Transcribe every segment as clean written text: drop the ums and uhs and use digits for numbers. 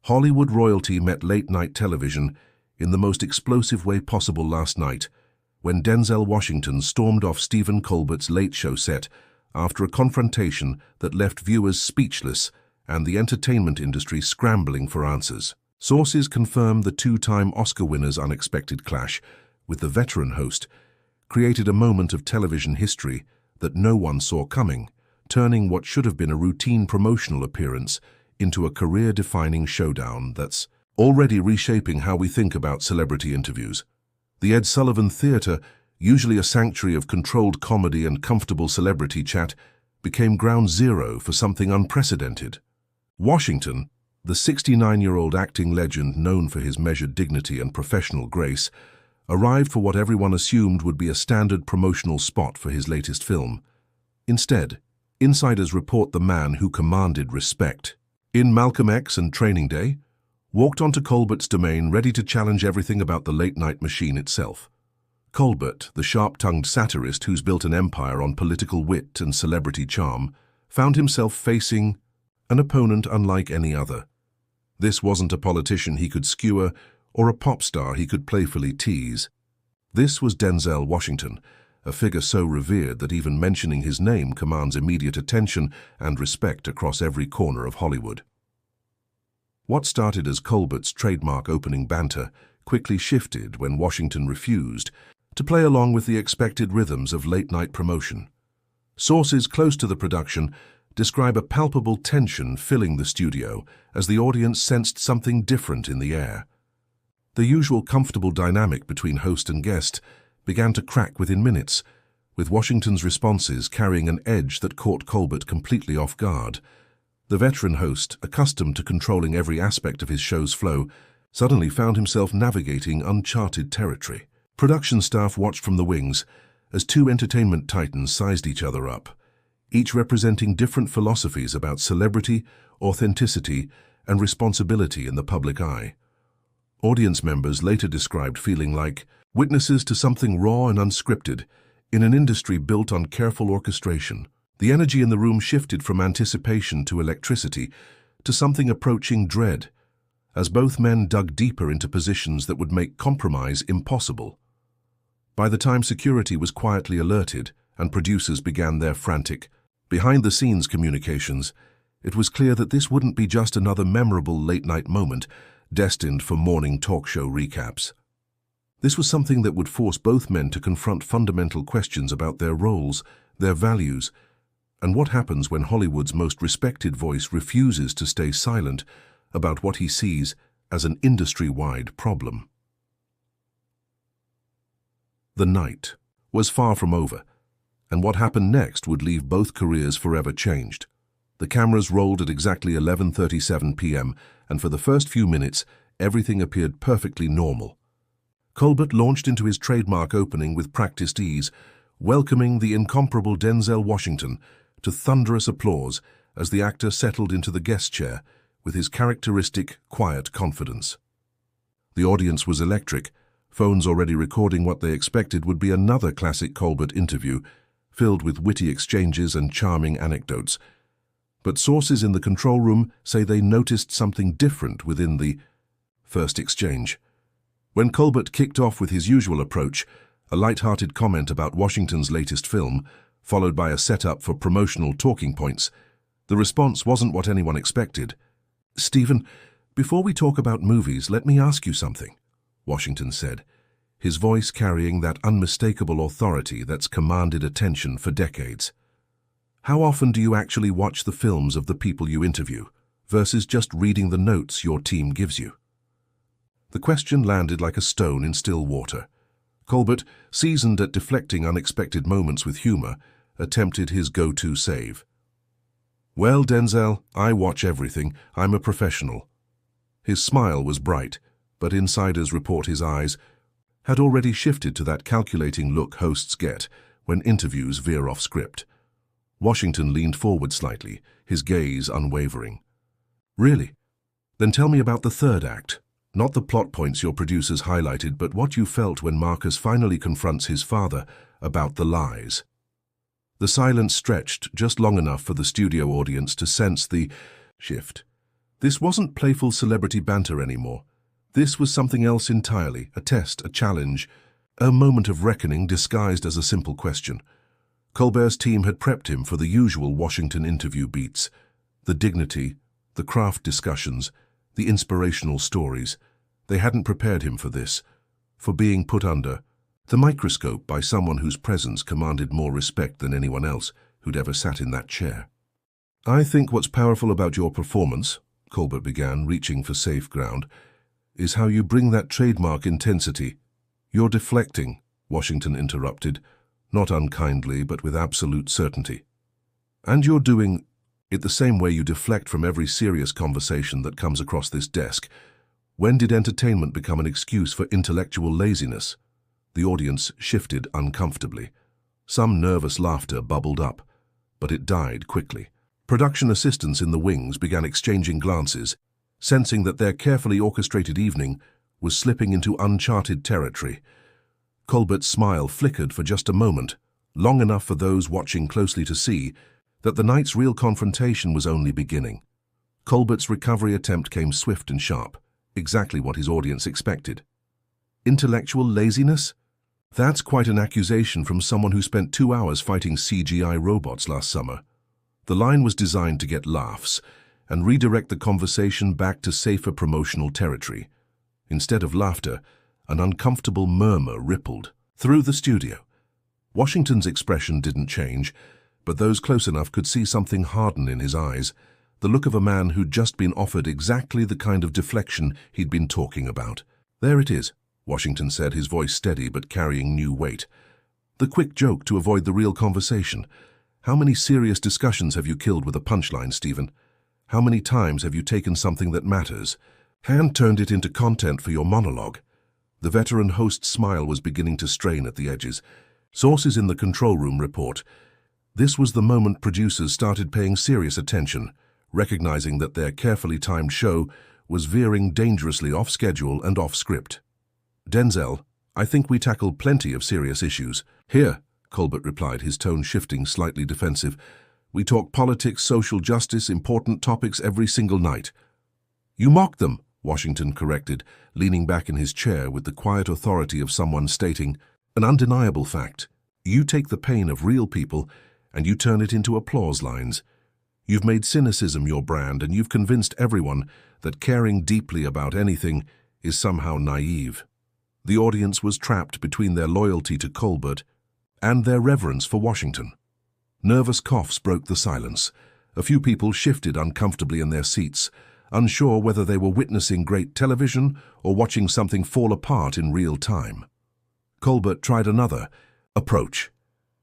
Hollywood royalty met late-night television in the most explosive way possible last night, when Denzel Washington stormed off Stephen Colbert's Late Show set after a confrontation that left viewers speechless and the entertainment industry scrambling for answers. Sources confirm the two-time Oscar winner's unexpected clash with the veteran host created a moment of television history that no one saw coming, turning what should have been a routine promotional appearance into a career-defining showdown that's already reshaping how we think about celebrity interviews. The Ed Sullivan Theatre, usually a sanctuary of controlled comedy and comfortable celebrity chat, became ground zero for something unprecedented. Washington, the 69-year-old acting legend known for his measured dignity and professional grace, arrived for what everyone assumed would be a standard promotional spot for his latest film. Instead, insiders report the man who commanded respect in Malcolm X and Training Day walked onto Colbert's domain ready to challenge everything about the late-night machine itself. Colbert, the sharp-tongued satirist who's built an empire on political wit and celebrity charm, found himself facing an opponent unlike any other. This wasn't a politician he could skewer or a pop star he could playfully tease. This was Denzel Washington, a figure so revered that even mentioning his name commands immediate attention and respect across every corner of Hollywood. What started as Colbert's trademark opening banter quickly shifted when Washington refused to play along with the expected rhythms of late-night promotion. Sources close to the production describe a palpable tension filling the studio as the audience sensed something different in the air. The usual comfortable dynamic between host and guest began to crack within minutes, with Washington's responses carrying an edge that caught Colbert completely off guard. The veteran host, accustomed to controlling every aspect of his show's flow, suddenly found himself navigating uncharted territory. Production staff watched from the wings as two entertainment titans sized each other up, each representing different philosophies about celebrity, authenticity, and responsibility in the public eye. Audience members later described feeling like witnesses to something raw and unscripted in an industry built on careful orchestration. The energy in the room shifted from anticipation to electricity to something approaching dread, as both men dug deeper into positions that would make compromise impossible. By the time security was quietly alerted and producers began their frantic, behind-the-scenes communications, it was clear that this wouldn't be just another memorable late-night moment destined for morning talk show recaps. This was something that would force both men to confront fundamental questions about their roles, their values, and what happens when Hollywood's most respected voice refuses to stay silent about what he sees as an industry-wide problem. The night was far from over, and what happened next would leave both careers forever changed. The cameras rolled at exactly 11:37 p.m., and for the first few minutes, everything appeared perfectly normal. Colbert launched into his trademark opening with practiced ease, welcoming the incomparable Denzel Washington to thunderous applause as the actor settled into the guest chair with his characteristic, quiet confidence. The audience was electric, phones already recording what they expected would be another classic Colbert interview, filled with witty exchanges and charming anecdotes. But sources in the control room say they noticed something different within the first exchange. When Colbert kicked off with his usual approach, a light-hearted comment about Washington's latest film, followed by a setup for promotional talking points, the response wasn't what anyone expected. "Stephen, before we talk about movies, let me ask you something," Washington said, his voice carrying that unmistakable authority that's commanded attention for decades. "How often do you actually watch the films of the people you interview, versus just reading the notes your team gives you?" The question landed like a stone in still water. Colbert, seasoned at deflecting unexpected moments with humor, attempted his go-to save. "Well, Denzel, I watch everything. I'm a professional." His smile was bright, but insiders report his eyes had already shifted to that calculating look hosts get when interviews veer off script. Washington leaned forward slightly, his gaze unwavering. "Really? Then tell me about the third act. Not the plot points your producers highlighted, but what you felt when Marcus finally confronts his father about the lies." The silence stretched just long enough for the studio audience to sense the shift. This wasn't playful celebrity banter anymore. This was something else entirely, a test, a challenge, a moment of reckoning disguised as a simple question. Colbert's team had prepped him for the usual Washington interview beats, the dignity, the craft discussions, the inspirational stories. They hadn't prepared him for this, for being put under the microscope by someone whose presence commanded more respect than anyone else who'd ever sat in that chair. "I think what's powerful about your performance," Colbert began, reaching for safe ground, "is how you bring that trademark intensity." "You're deflecting," Washington interrupted, not unkindly but with absolute certainty. "And you're doing it the same way you deflect from every serious conversation that comes across this desk. When did entertainment become an excuse for intellectual laziness?" The audience shifted uncomfortably. Some nervous laughter bubbled up, but it died quickly. Production assistants in the wings began exchanging glances, sensing that their carefully orchestrated evening was slipping into uncharted territory. Colbert's smile flickered for just a moment, long enough for those watching closely to see that the night's real confrontation was only beginning. Colbert's recovery attempt came swift and sharp, exactly what his audience expected. Intellectual laziness? That's quite an accusation from someone who spent 2 hours fighting CGI robots last summer. The line was designed to get laughs and redirect the conversation back to safer promotional territory. Instead of laughter, an uncomfortable murmur rippled through the studio. Washington's expression didn't change, but those close enough could see something harden in his eyes, the look of a man who'd just been offered exactly the kind of deflection he'd been talking about. "There it is," Washington said, his voice steady but carrying new weight. "The quick joke to avoid the real conversation. How many serious discussions have you killed with a punchline, Stephen? How many times have you taken something that matters and turned it into content for your monologue?" The veteran host's smile was beginning to strain at the edges. Sources in the control room report, this was the moment producers started paying serious attention, recognizing that their carefully timed show was veering dangerously off schedule and off script. "Denzel, I think we tackled plenty of serious issues." "Here," Colbert replied, his tone shifting, slightly defensive. "We talk politics, social justice, important topics every single night." "You mocked them," Washington corrected, leaning back in his chair with the quiet authority of someone stating an undeniable fact. "You take the pain of real people and you turn it into applause lines. You've made cynicism your brand, and you've convinced everyone that caring deeply about anything is somehow naive." The audience was trapped between their loyalty to Colbert and their reverence for Washington. Nervous coughs broke the silence. A few people shifted uncomfortably in their seats, unsure whether they were witnessing great television or watching something fall apart in real time. Colbert tried another approach,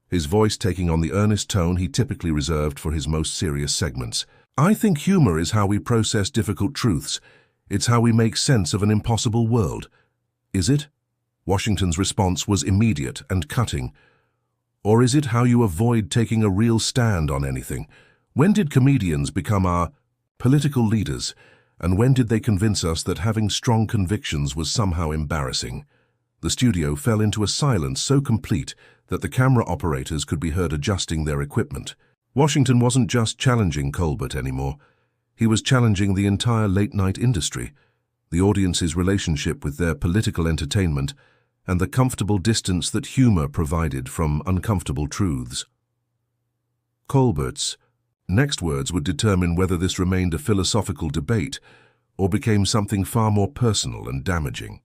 his voice taking on the earnest tone he typically reserved for his most serious segments. "I think humor is how we process difficult truths. It's how we make sense of an impossible world." "Is it?" Washington's response was immediate and cutting. "Or is it how you avoid taking a real stand on anything? When did comedians become our political leaders, and when did they convince us that having strong convictions was somehow embarrassing?" The studio fell into a silence so complete that the camera operators could be heard adjusting their equipment. Washington wasn't just challenging Colbert anymore. He was challenging the entire late-night industry, the audience's relationship with their political entertainment, and the comfortable distance that humor provided from uncomfortable truths. Colbert's next words would determine whether this remained a philosophical debate or became something far more personal and damaging.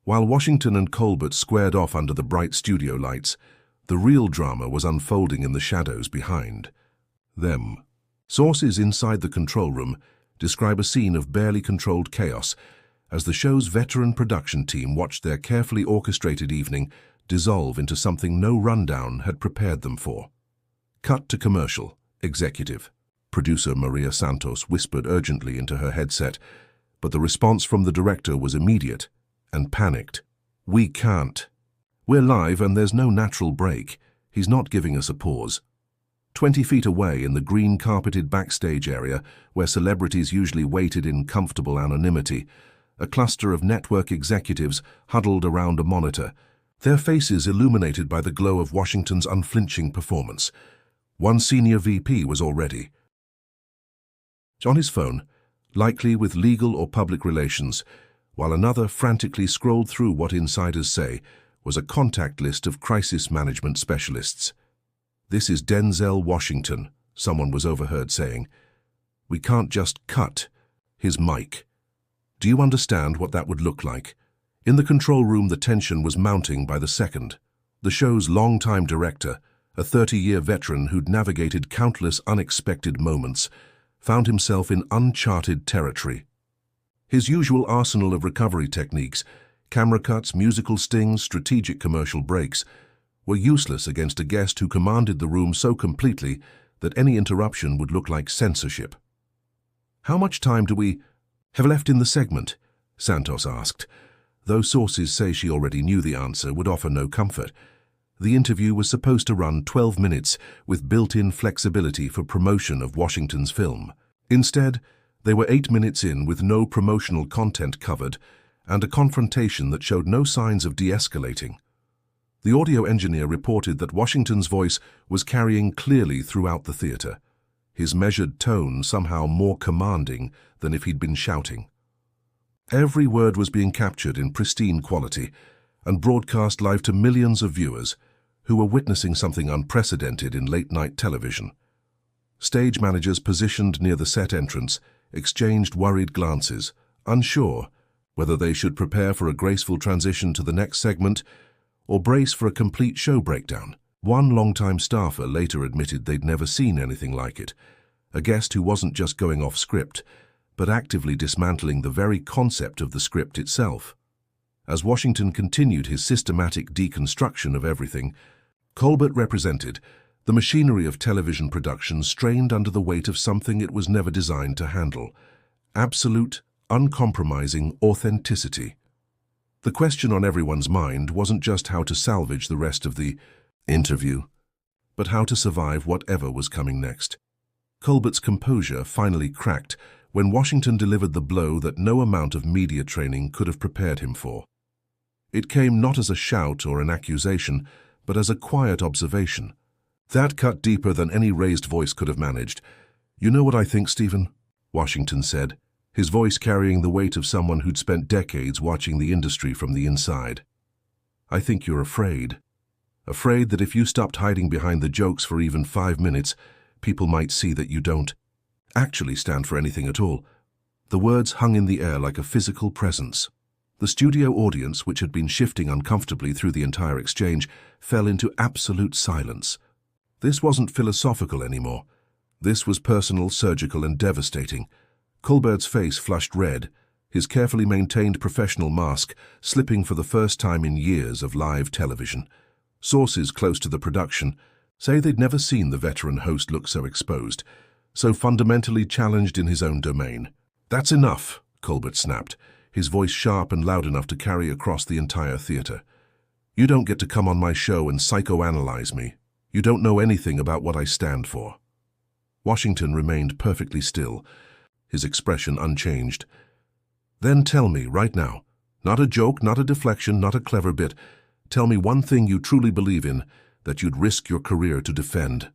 While Washington and Colbert squared off under the bright studio lights, the real drama was unfolding in the shadows behind them. Sources inside the control room describe a scene of barely controlled chaos as the show's veteran production team watched their carefully orchestrated evening dissolve into something no rundown had prepared them for. Cut to commercial. Executive. Producer Maria Santos whispered urgently into her headset, but the response from the director was immediate and panicked. "We can't. We're live and there's no natural break. He's not giving us a pause." 20 feet away in the green-carpeted backstage area, where celebrities usually waited in comfortable anonymity, a cluster of network executives huddled around a monitor, their faces illuminated by the glow of Washington's unflinching performance. One senior VP was already on his phone, likely with legal or public relations, while another frantically scrolled through what insiders say was a contact list of crisis management specialists. "This is Denzel Washington," someone was overheard saying. "We can't just cut his mic." Do you understand what that would look like? In the control room, the tension was mounting by the second. The show's longtime director, a 30-year veteran who'd navigated countless unexpected moments, found himself in uncharted territory. His usual arsenal of recovery techniques, camera cuts, musical stings, strategic commercial breaks, were useless against a guest who commanded the room so completely that any interruption would look like censorship. "How much time do we have left in the segment?" Santos asked. Though sources say she already knew the answer, would offer no comfort. The interview was supposed to run 12 minutes with built-in flexibility for promotion of Washington's film. Instead, they were 8 minutes in with no promotional content covered and a confrontation that showed no signs of de-escalating. The audio engineer reported that Washington's voice was carrying clearly throughout the theater, his measured tone somehow more commanding than if he'd been shouting. Every word was being captured in pristine quality and broadcast live to millions of viewers who were witnessing something unprecedented in late-night television. Stage managers positioned near the set entrance exchanged worried glances, unsure whether they should prepare for a graceful transition to the next segment or brace for a complete show breakdown. One longtime staffer later admitted they'd never seen anything like it, a guest who wasn't just going off script, but actively dismantling the very concept of the script itself. As Washington continued his systematic deconstruction of everything, Colbert represented the machinery of television production strained under the weight of something it was never designed to handle: absolute, uncompromising authenticity. The question on everyone's mind wasn't just how to salvage the rest of the interview, but how to survive whatever was coming next. Colbert's composure finally cracked when Washington delivered the blow that no amount of media training could have prepared him for. It came not as a shout or an accusation, but as a quiet observation. That cut deeper than any raised voice could have managed. "You know what I think, Stephen?" Washington said, his voice carrying the weight of someone who'd spent decades watching the industry from the inside. "I think you're afraid. Afraid that if you stopped hiding behind the jokes for even 5 minutes, people might see that you don't actually stand for anything at all." The words hung in the air like a physical presence. The studio audience, which had been shifting uncomfortably through the entire exchange, fell into absolute silence. This wasn't philosophical anymore. This was personal, surgical, and devastating. Colbert's face flushed red, his carefully maintained professional mask slipping for the first time in years of live television. Sources close to the production say they'd never seen the veteran host look so exposed, so fundamentally challenged in his own domain. "That's enough," Colbert snapped, his voice sharp and loud enough to carry across the entire theater. "You don't get to come on my show and psychoanalyze me. You don't know anything about what I stand for." Washington remained perfectly still, his expression unchanged. "Then tell me, right now, not a joke, not a deflection, not a clever bit, tell me one thing you truly believe in, that you'd risk your career to defend."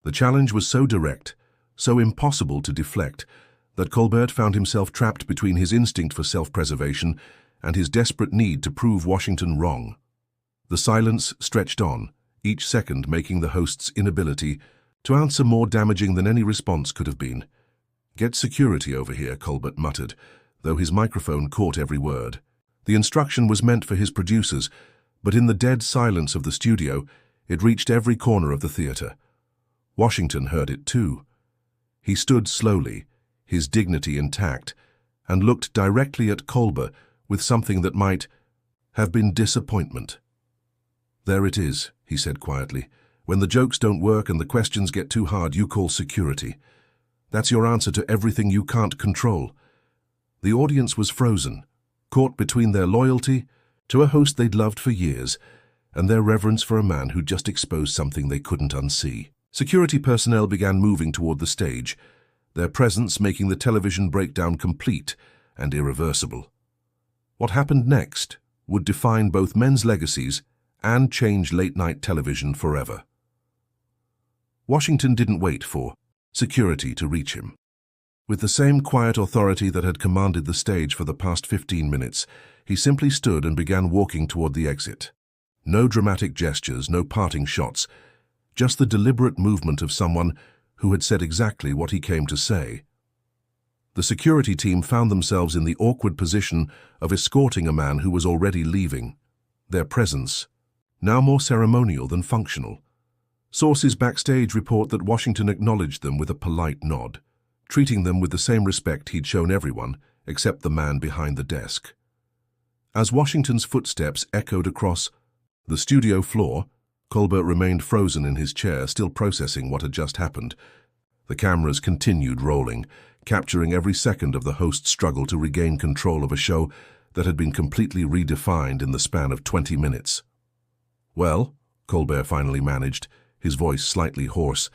The challenge was so direct, so impossible to deflect, that Colbert found himself trapped between his instinct for self-preservation and his desperate need to prove Washington wrong. The silence stretched on, each second making the host's inability to answer more damaging than any response could have been. "Get security over here," Colbert muttered, though his microphone caught every word. The instruction was meant for his producers, but in the dead silence of the studio, it reached every corner of the theater. Washington heard it too. He stood slowly, his dignity intact, and looked directly at Colbert with something that might have been disappointment. "There it is," he said quietly. "When the jokes don't work and the questions get too hard, you call security. That's your answer to everything you can't control." The audience was frozen, caught between their loyalty to a host they'd loved for years and their reverence for a man who'd just exposed something they couldn't unsee. Security personnel began moving toward the stage, their presence making the television breakdown complete and irreversible. What happened next would define both men's legacies and change late-night television forever. Washington didn't wait for security to reach him. With the same quiet authority that had commanded the stage for the past 15 minutes, he simply stood and began walking toward the exit. No dramatic gestures, no parting shots, just the deliberate movement of someone who had said exactly what he came to say. The security team found themselves in the awkward position of escorting a man who was already leaving. Their presence, now more ceremonial than functional. Sources backstage report that Washington acknowledged them with a polite nod, treating them with the same respect he'd shown everyone except the man behind the desk. As Washington's footsteps echoed across the studio floor, Colbert remained frozen in his chair, still processing what had just happened. The cameras continued rolling, capturing every second of the host's struggle to regain control of a show that had been completely redefined in the span of 20 minutes. "Well," Colbert finally managed, his voice slightly hoarse,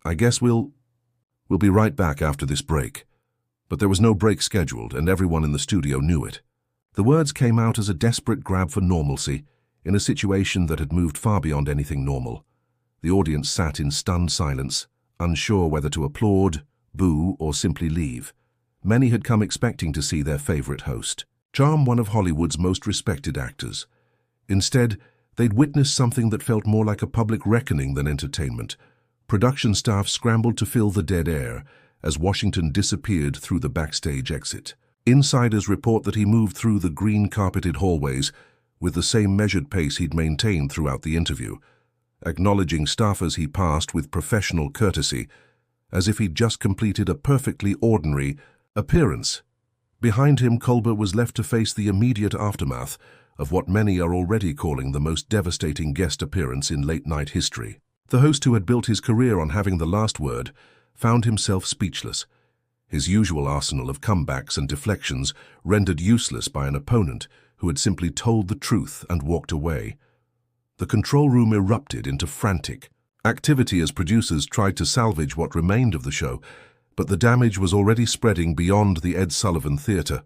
"I guess we'll be right back after this break." But there was no break scheduled, and everyone in the studio knew it. The words came out as a desperate grab for normalcy in a situation that had moved far beyond anything normal. The audience sat in stunned silence, unsure whether to applaud, boo, or simply leave. Many had come expecting to see their favorite host charm one of Hollywood's most respected actors. Instead, they'd witnessed something that felt more like a public reckoning than entertainment. Production staff scrambled to fill the dead air as Washington disappeared through the backstage exit. Insiders report that he moved through the green-carpeted hallways with the same measured pace he'd maintained throughout the interview, acknowledging staffers he passed with professional courtesy, as if he'd just completed a perfectly ordinary appearance. Behind him, Colbert was left to face the immediate aftermath of what many are already calling the most devastating guest appearance in late-night history. The host, who had built his career on having the last word, found himself speechless, his usual arsenal of comebacks and deflections rendered useless by an opponent who had simply told the truth and walked away. The control room erupted into frantic activity as producers tried to salvage what remained of the show, but the damage was already spreading beyond the Ed Sullivan Theater.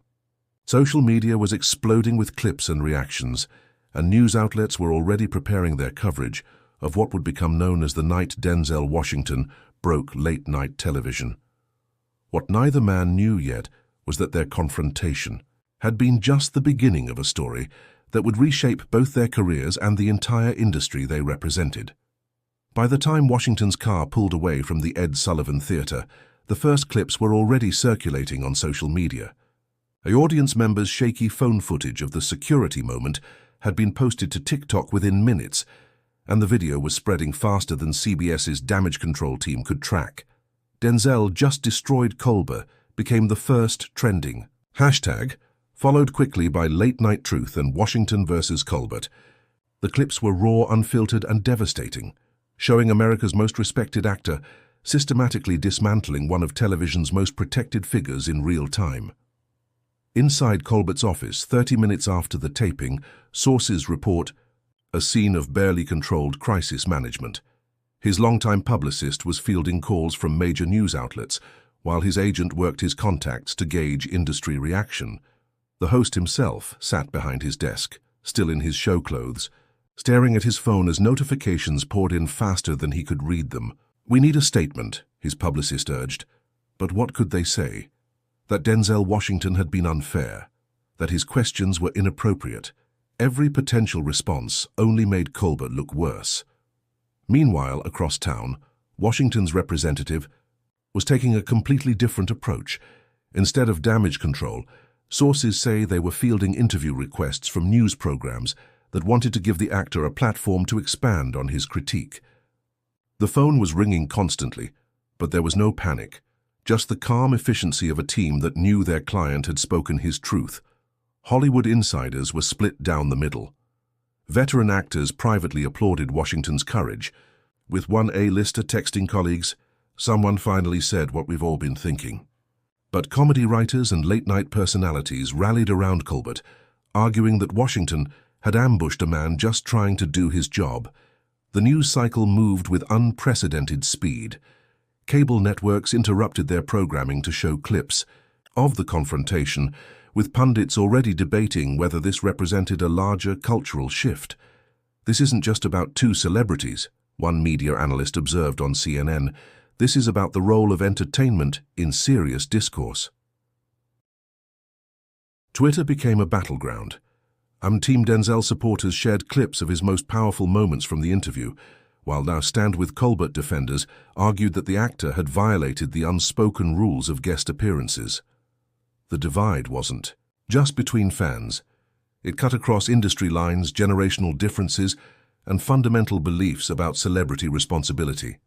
Social media was exploding with clips and reactions, and news outlets were already preparing their coverage of what would become known as the night Denzel Washington broke late-night television. What neither man knew yet was that their confrontation had been just the beginning of a story that would reshape both their careers and the entire industry they represented. By the time Washington's car pulled away from the Ed Sullivan Theater, the first clips were already circulating on social media. An audience member's shaky phone footage of the security moment had been posted to TikTok within minutes, and the video was spreading faster than CBS's damage control team could track. Denzel just destroyed Colbert became the first trending hashtag, followed quickly by Late Night Truth and Washington versus Colbert. The clips were raw, unfiltered, and devastating, showing America's most respected actor systematically dismantling one of television's most protected figures in real time. Inside Colbert's office, 30 minutes after the taping, sources report a scene of barely controlled crisis management. His longtime publicist was fielding calls from major news outlets, while his agent worked his contacts to gauge industry reaction. The host himself sat behind his desk, still in his show clothes, staring at his phone as notifications poured in faster than he could read them. "We need a statement," his publicist urged. But what could they say? That Denzel Washington had been unfair, that his questions were inappropriate. Every potential response only made Colbert look worse. Meanwhile, across town, Washington's representative was taking a completely different approach. Instead of damage control, sources say they were fielding interview requests from news programs that wanted to give the actor a platform to expand on his critique. The phone was ringing constantly, but there was no panic, just the calm efficiency of a team that knew their client had spoken his truth. Hollywood insiders were split down the middle. Veteran actors privately applauded Washington's courage, with one A-lister texting colleagues, "Someone finally said what we've all been thinking." But comedy writers and late-night personalities rallied around Colbert, arguing that Washington had ambushed a man just trying to do his job. The news cycle moved with unprecedented speed. Cable networks interrupted their programming to show clips of the confrontation, with pundits already debating whether this represented a larger cultural shift. "This isn't just about two celebrities," one media analyst observed on CNN. This is about the role of entertainment in serious discourse. Twitter became a battleground. Team Denzel supporters shared clips of his most powerful moments from the interview, while now Stand With Colbert defenders argued that the actor had violated the unspoken rules of guest appearances. The divide wasn't just between fans. It cut across industry lines, generational differences, and fundamental beliefs about celebrity responsibility.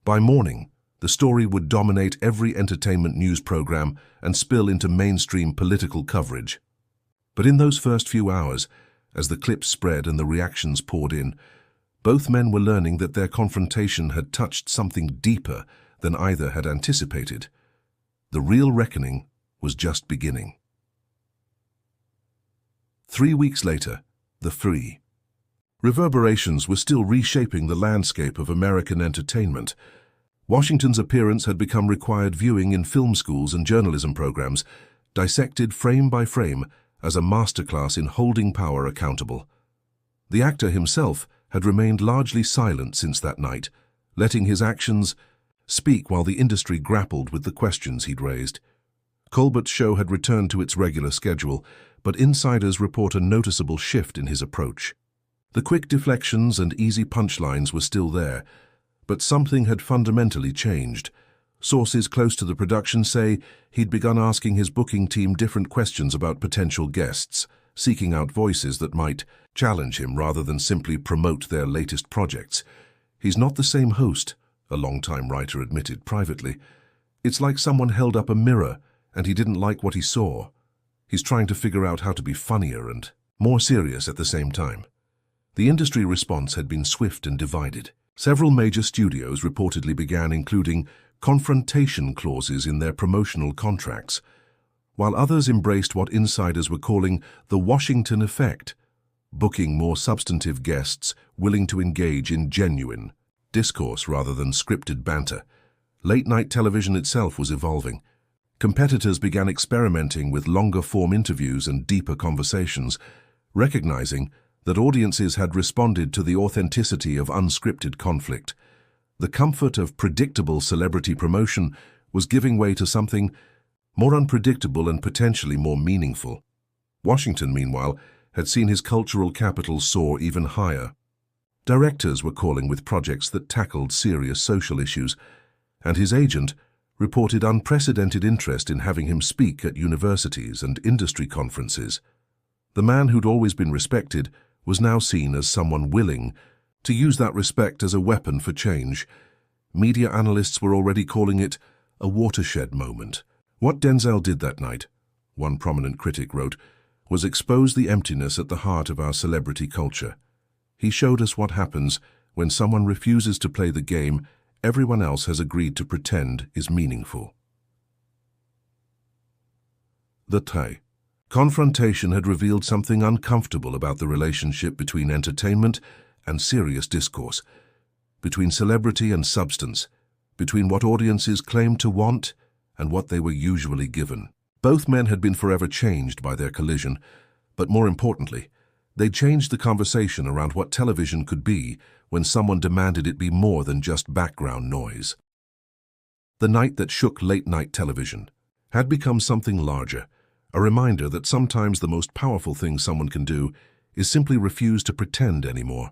By morning, the story would dominate every entertainment news program and spill into mainstream political coverage. But in those first few hours, as the clips spread and the reactions poured in, both men were learning that their confrontation had touched something deeper than either had anticipated. The real reckoning was just beginning. 3 weeks later, the free reverberations were still reshaping the landscape of American entertainment. Washington's appearance had become required viewing in film schools and journalism programs, dissected frame by frame as a masterclass in holding power accountable. The actor himself had remained largely silent since that night, letting his actions speak while the industry grappled with the questions he'd raised. Colbert's show had returned to its regular schedule, but insiders report a noticeable shift in his approach. The quick deflections and easy punchlines were still there, but something had fundamentally changed. Sources close to the production say he'd begun asking his booking team different questions about potential guests, seeking out voices that might challenge him rather than simply promote their latest projects. "He's not the same host," a longtime writer admitted privately. "It's like someone held up a mirror and he didn't like what he saw. He's trying to figure out how to be funnier and more serious at the same time." The industry response had been swift and divided. Several major studios reportedly began including confrontation clauses in their promotional contracts, while others embraced what insiders were calling the Washington effect, booking more substantive guests willing to engage in genuine discourse rather than scripted banter. Late-night television itself was evolving. Competitors began experimenting with longer-form interviews and deeper conversations, recognizing that audiences had responded to the authenticity of unscripted conflict. The comfort of predictable celebrity promotion was giving way to something more unpredictable and potentially more meaningful. Washington, meanwhile, had seen his cultural capital soar even higher. Directors were calling with projects that tackled serious social issues, and his agent reported unprecedented interest in having him speak at universities and industry conferences. The man who'd always been respected was now seen as someone willing to use that respect as a weapon for change. Media analysts were already calling it a watershed moment. "What Denzel did that night," one prominent critic wrote, "was expose the emptiness at the heart of our celebrity culture. He showed us what happens when someone refuses to play the game everyone else has agreed to pretend is meaningful." The confrontation had revealed something uncomfortable about the relationship between entertainment and serious discourse, between celebrity and substance, between what audiences claimed to want and what they were usually given. Both men had been forever changed by their collision, but more importantly, they changed the conversation around what television could be when someone demanded it be more than just background noise. The night that shook late-night television had become something larger, a reminder that sometimes the most powerful thing someone can do is simply refuse to pretend anymore.